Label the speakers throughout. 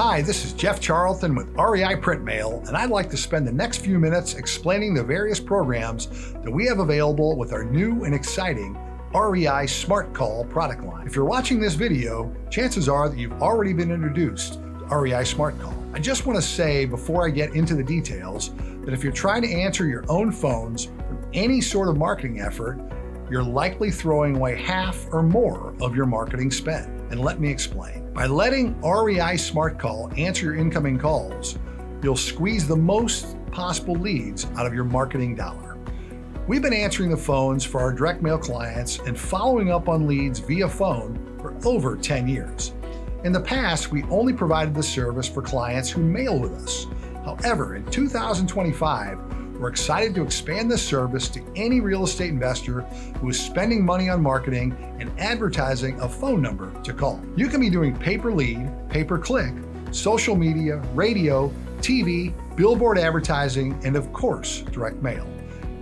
Speaker 1: Hi, this is Jeff Charlton with REIPrintMail, and I'd like to spend the next few minutes explaining the various programs that we have available with our new and exciting REISmartCall product line. If you're watching this video, chances are that you've already been introduced to REISmartCall. I just want to say before I get into the details that if you're trying to answer your own phones from any sort of marketing effort, you're likely throwing away half or more of your marketing spend. And let me explain. By letting REISmartCall answer your incoming calls, you'll squeeze the most possible leads out of your marketing dollar. We've been answering the phones for our direct mail clients and following up on leads via phone for over 10 years. In the past, we only provided this service for clients who mail with us. However, in 2025, we're excited to expand this service to any real estate investor who is spending money on marketing and advertising a phone number to call. You can be doing pay-per-lead, pay-per-click, social media, radio, TV, billboard advertising, and of course, direct mail.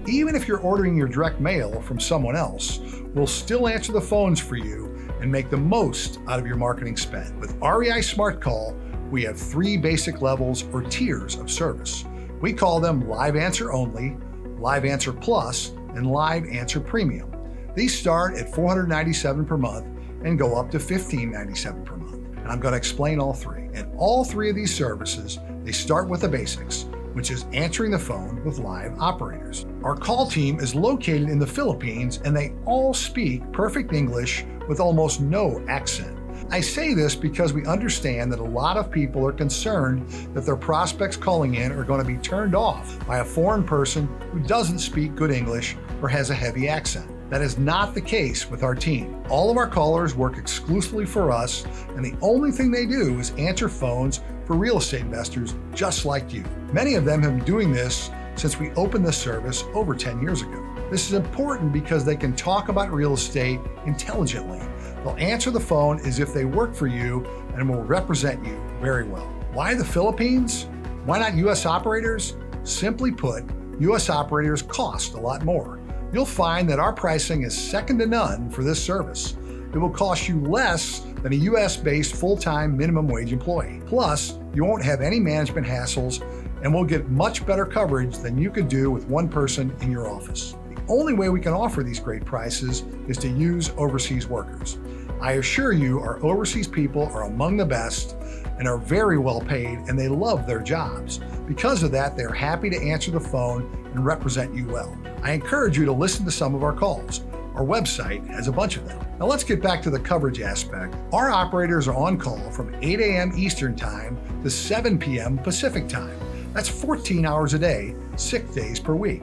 Speaker 1: Even if you're ordering your direct mail from someone else, we'll still answer the phones for you and make the most out of your marketing spend. With REISmartCall, we have 3 basic levels or tiers of service. We call them Live Answer Only, Live Answer Plus, and Live Answer Premium. These start at $497 per month and go up to $1597 per month. And I'm going to explain all 3. And all 3 of these services, they start with the basics, which is answering the phone with live operators. Our call team is located in the Philippines and they all speak perfect English with almost no accent. I say this because we understand that a lot of people are concerned that their prospects calling in are going to be turned off by a foreign person who doesn't speak good English or has a heavy accent. That is not the case with our team. All of our callers work exclusively for us, and the only thing they do is answer phones for real estate investors just like you. Many of them have been doing this since we opened this service over 10 years ago. This is important because they can talk about real estate intelligently. They'll answer the phone as if they work for you and will represent you very well. Why the Philippines? Why not US operators? Simply put, US operators cost a lot more. You'll find that our pricing is second to none for this service. It will cost you less than a US-based full-time minimum wage employee. Plus, you won't have any management hassles and will get much better coverage than you could do with one person in your office. The only way we can offer these great prices is to use overseas workers. I assure you our overseas people are among the best and are very well paid, and they love their jobs. Because of that, they're happy to answer the phone and represent you well. I encourage you to listen to some of our calls. Our website has a bunch of them. Now let's get back to the coverage aspect. Our operators are on call from 8 a.m. Eastern Time to 7 p.m. Pacific Time. That's 14 hours a day, 6 days per week.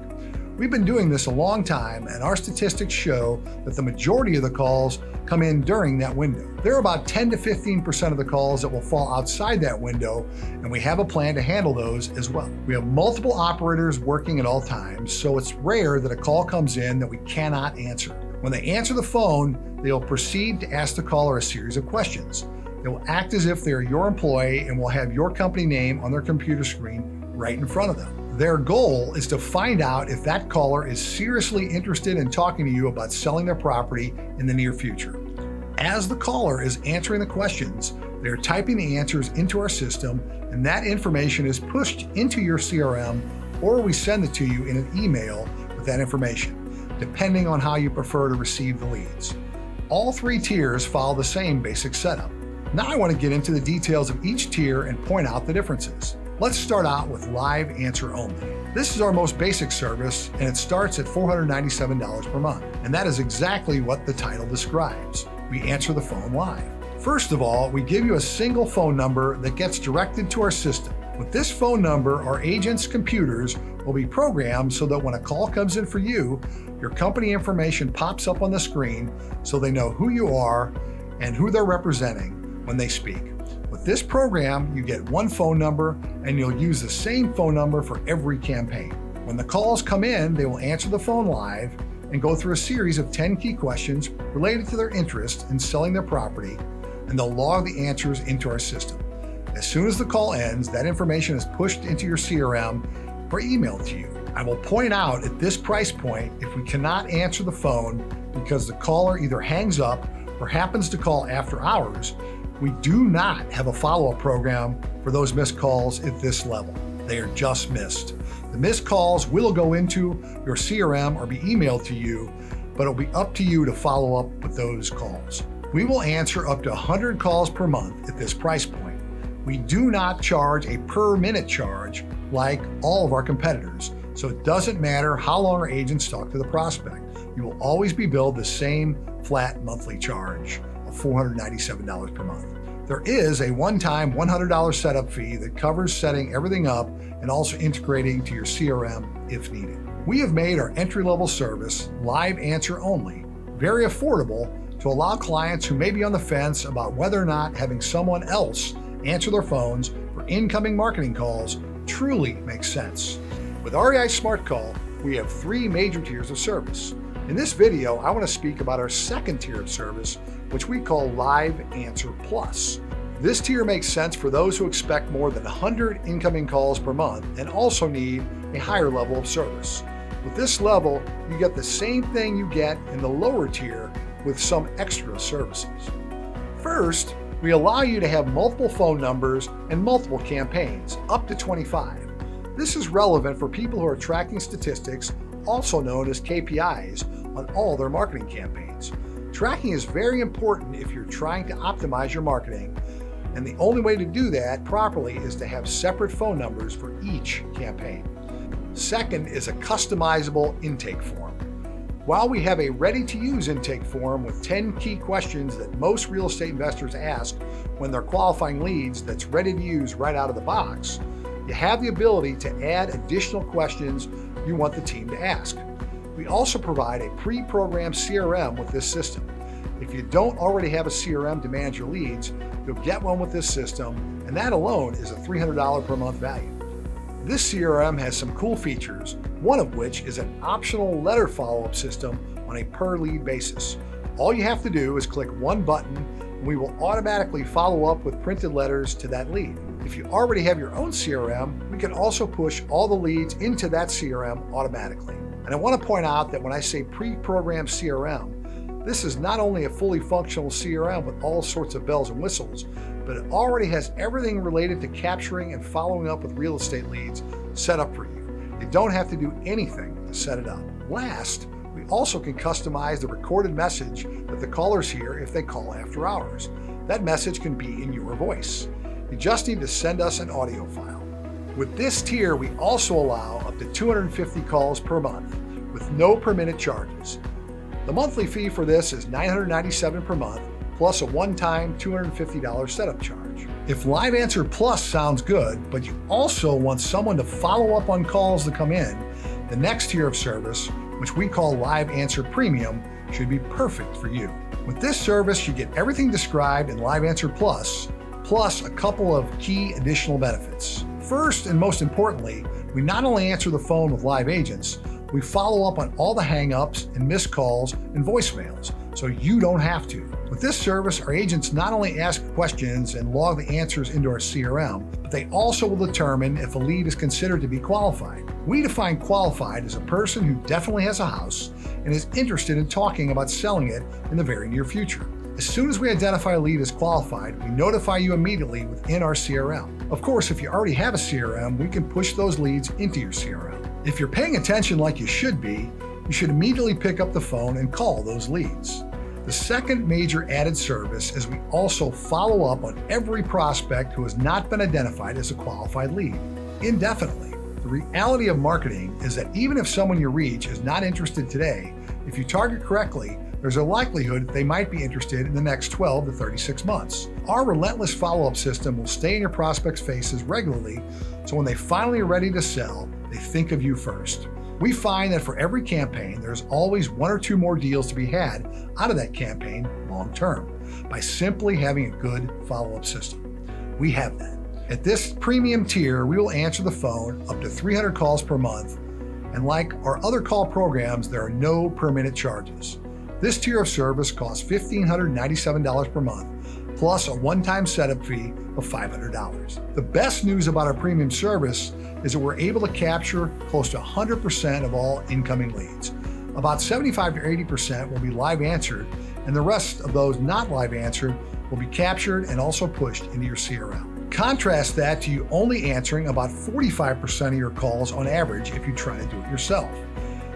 Speaker 1: We've been doing this a long time, and our statistics show that the majority of the calls come in during that window. There are about 10 to 15% of the calls that will fall outside that window, and we have a plan to handle those as well. We have multiple operators working at all times, so it's rare that a call comes in that we cannot answer. When they answer the phone, they'll proceed to ask the caller a series of questions. They will act as if they're your employee and will have your company name on their computer screen right in front of them. Their goal is to find out if that caller is seriously interested in talking to you about selling their property in the near future. As the caller is answering the questions, they're typing the answers into our system, and that information is pushed into your CRM, or we send it to you in an email with that information, depending on how you prefer to receive the leads. All 3 tiers follow the same basic setup. Now I want to get into the details of each tier and point out the differences. Let's start out with Live Answer Only. This is our most basic service, and it starts at $497 per month. And that is exactly what the title describes. We answer the phone live. First of all, we give you a single phone number that gets directed to our system. With this phone number, our agents' computers will be programmed so that when a call comes in for you, your company information pops up on the screen so they know who you are and who they're representing when they speak. With this program, you get one phone number and you'll use the same phone number for every campaign. When the calls come in, they will answer the phone live and go through a series of 10 key questions related to their interest in selling their property, and they'll log the answers into our system. As soon as the call ends, that information is pushed into your CRM or emailed to you. I will point out at this price point, if we cannot answer the phone because the caller either hangs up or happens to call after hours, We do not have a follow-up program for those missed calls at this level. They are just missed. The missed calls will go into your CRM or be emailed to you, but it'll be up to you to follow up with those calls. We will answer up to 100 calls per month at this price point. We do not charge a per minute charge like all of our competitors, so it doesn't matter how long our agents talk to the prospect. You will always be billed the same flat monthly charge of $497 per month. There is a one-time $100 setup fee that covers setting everything up and also integrating to your CRM if needed. We have made our entry-level service, live answer only, very affordable to allow clients who may be on the fence about whether or not having someone else answer their phones for incoming marketing calls truly makes sense. With REISmartCall, we have 3 major tiers of service. In this video, I want to speak about our second tier of service, which we call Live Answer Plus. This tier makes sense for those who expect more than 100 incoming calls per month and also need a higher level of service. With this level, you get the same thing you get in the lower tier with some extra services. First, we allow you to have multiple phone numbers and multiple campaigns, up to 25. This is relevant for people who are tracking statistics, also known as KPIs, on all their marketing campaigns. Tracking is very important if you're trying to optimize your marketing, and the only way to do that properly is to have separate phone numbers for each campaign. Second is a customizable intake form. While we have a ready-to-use intake form with 10 key questions that most real estate investors ask when they're qualifying leads that's ready to use right out of the box, you have the ability to add additional questions you want the team to ask. We also provide a pre-programmed CRM with this system. If you don't already have a CRM to manage your leads, you'll get one with this system, and that alone is a $300 per month value. This CRM has some cool features, one of which is an optional letter follow-up system on a per lead basis. All you have to do is click one button, and we will automatically follow up with printed letters to that lead. If you already have your own CRM, we can also push all the leads into that CRM automatically. And I want to point out that when I say pre-programmed CRM, this is not only a fully functional CRM with all sorts of bells and whistles, but it already has everything related to capturing and following up with real estate leads set up for you. You don't have to do anything to set it up. Last, we also can customize the recorded message that the callers hear if they call after hours. That message can be in your voice. You just need to send us an audio file. With this tier, we also allow up to 250 calls per month with no per minute charges. The monthly fee for this is $997 per month, plus a one-time $250 setup charge. If Live Answer Plus sounds good, but you also want someone to follow up on calls that come in, the next tier of service, which we call Live Answer Premium, should be perfect for you. With this service, you get everything described in Live Answer Plus, plus a couple of key additional benefits. First, and most importantly, we not only answer the phone with live agents, we follow up on all the hang-ups and missed calls and voicemails, so you don't have to. With this service, our agents not only ask questions and log the answers into our CRM, but they also will determine if a lead is considered to be qualified. We define qualified as a person who definitely has a house and is interested in talking about selling it in the very near future. As soon as we identify a lead as qualified, we notify you immediately within our CRM. Of course, if you already have a CRM, we can push those leads into your CRM. If you're paying attention like you should be, you should immediately pick up the phone and call those leads. The second major added service is we also follow up on every prospect who has not been identified as a qualified lead indefinitely. The reality of marketing is that even if someone you reach is not interested today, if you target correctly, there's a likelihood that they might be interested in the next 12 to 36 months. Our relentless follow-up system will stay in your prospects' faces regularly, so when they finally are ready to sell, they think of you first. We find that for every campaign, there's always 1 or 2 more deals to be had out of that campaign long term by simply having a good follow-up system. We have that. At this premium tier, we will answer the phone up to 300 calls per month, and like our other call programs, there are no per minute charges. This tier of service costs $1,597 per month, plus a one-time setup fee of $500. The best news about our premium service is that we're able to capture close to 100% of all incoming leads. About 75 to 80% will be live answered, and the rest of those not live answered will be captured and also pushed into your CRM. Contrast that to you only answering about 45% of your calls on average if you try to do it yourself.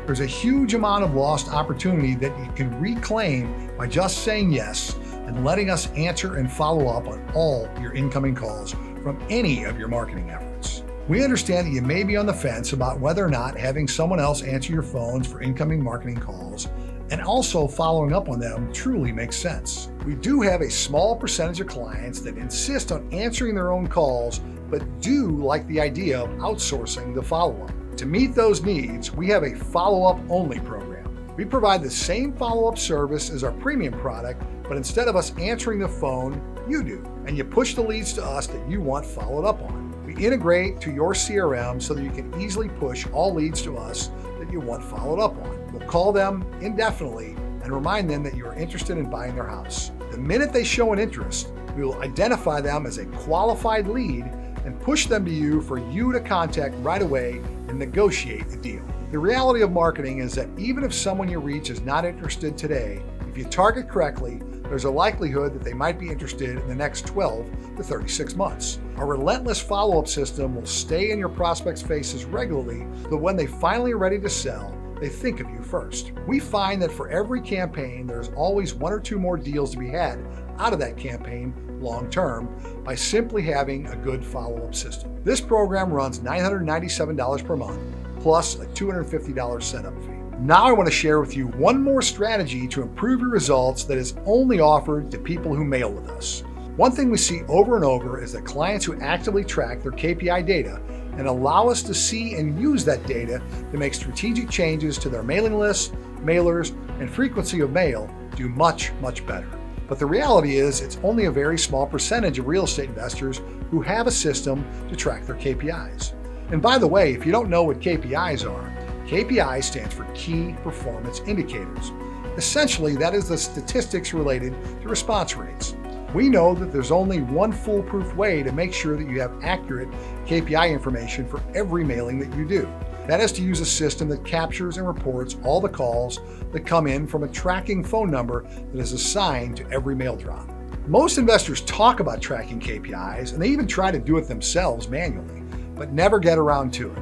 Speaker 1: There's a huge amount of lost opportunity that you can reclaim by just saying yes and letting us answer and follow up on all your incoming calls from any of your marketing efforts. We understand that you may be on the fence about whether or not having someone else answer your phones for incoming marketing calls and also following up on them truly makes sense. We do have a small percentage of clients that insist on answering their own calls, but do like the idea of outsourcing the follow-up. To meet those needs, we have a follow-up only program. We provide the same follow-up service as our premium product, but instead of us answering the phone, you do, and you push the leads to us that you want followed up on. We integrate to your CRM so that you can easily push all leads to us that you want followed up on. We'll call them indefinitely and remind them that you are interested in buying their house. The minute they show an interest, we will identify them as a qualified lead and push them to you for you to contact right away and negotiate a deal. The reality of marketing is that even if someone you reach is not interested today, if you target correctly, there's a likelihood that they might be interested in the next 12 to 36 months. Our relentless follow-up system will stay in your prospects' faces regularly, so when they finally are ready to sell, they think of you first. We find that for every campaign, there's always one or two more deals to be had out of that campaign long-term by simply having a good follow-up system. This program runs $997 per month, plus a $250 setup fee. Now I want to share with you one more strategy to improve your results that is only offered to people who mail with us. One thing we see over and over is that clients who actively track their KPI data and allow us to see and use that data to make strategic changes to their mailing lists, mailers, and frequency of mail do much, much better. But the reality is it's only a very small percentage of real estate investors who have a system to track their KPIs. And by the way, if you don't know what KPIs are, KPI stands for Key Performance Indicators. Essentially, that is the statistics related to response rates. We know that there's only one foolproof way to make sure that you have accurate KPI information for every mailing that you do. That is to use a system that captures and reports all the calls that come in from a tracking phone number that is assigned to every mail drop. Most investors talk about tracking KPIs, and they even try to do it themselves manually, but never get around to it.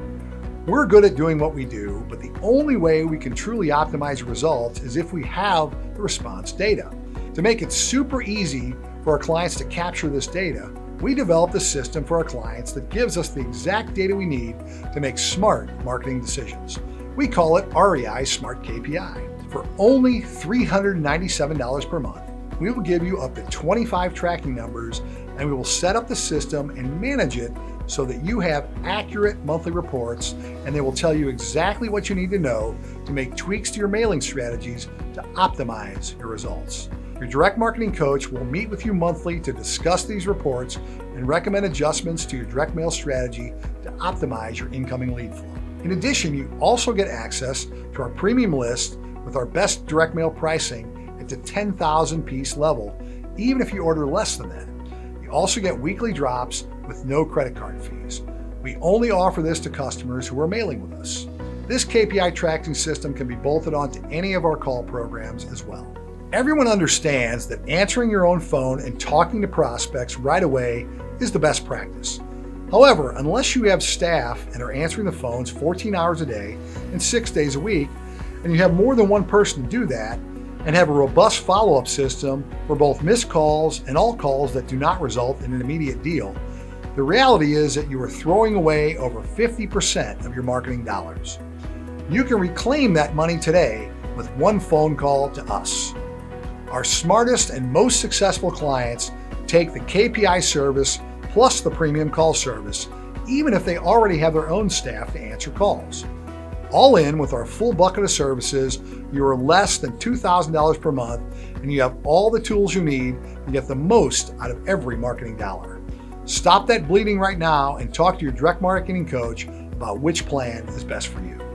Speaker 1: We're good at doing what we do, but the only way we can truly optimize results is if we have the response data. To make it super easy for our clients to capture this data, we developed a system for our clients that gives us the exact data we need to make smart marketing decisions. We call it REISmartKPI. For only $397 per month, we will give you up to 25 tracking numbers, and we will set up the system and manage it so that you have accurate monthly reports, and they will tell you exactly what you need to know to make tweaks to your mailing strategies to optimize your results. Your direct marketing coach will meet with you monthly to discuss these reports and recommend adjustments to your direct mail strategy to optimize your incoming lead flow. In addition, you also get access to our premium list with our best direct mail pricing at the 10,000 piece level, even if you order less than that. You also get weekly drops with no credit card fees. We only offer this to customers who are mailing with us. This KPI tracking system can be bolted onto any of our call programs as well. Everyone understands that answering your own phone and talking to prospects right away is the best practice. However, unless you have staff and are answering the phones 14 hours a day and 6 days a week, and you have more than one person to do that, and have a robust follow-up system for both missed calls and all calls that do not result in an immediate deal, the reality is that you are throwing away over 50% of your marketing dollars. You can reclaim that money today with one phone call to us. Our smartest and most successful clients take the KPI service plus the premium call service, even if they already have their own staff to answer calls. All in, with our full bucket of services, you are less than $2,000 per month, and you have all the tools you need to get the most out of every marketing dollar. Stop that bleeding right now and talk to your direct marketing coach about which plan is best for you.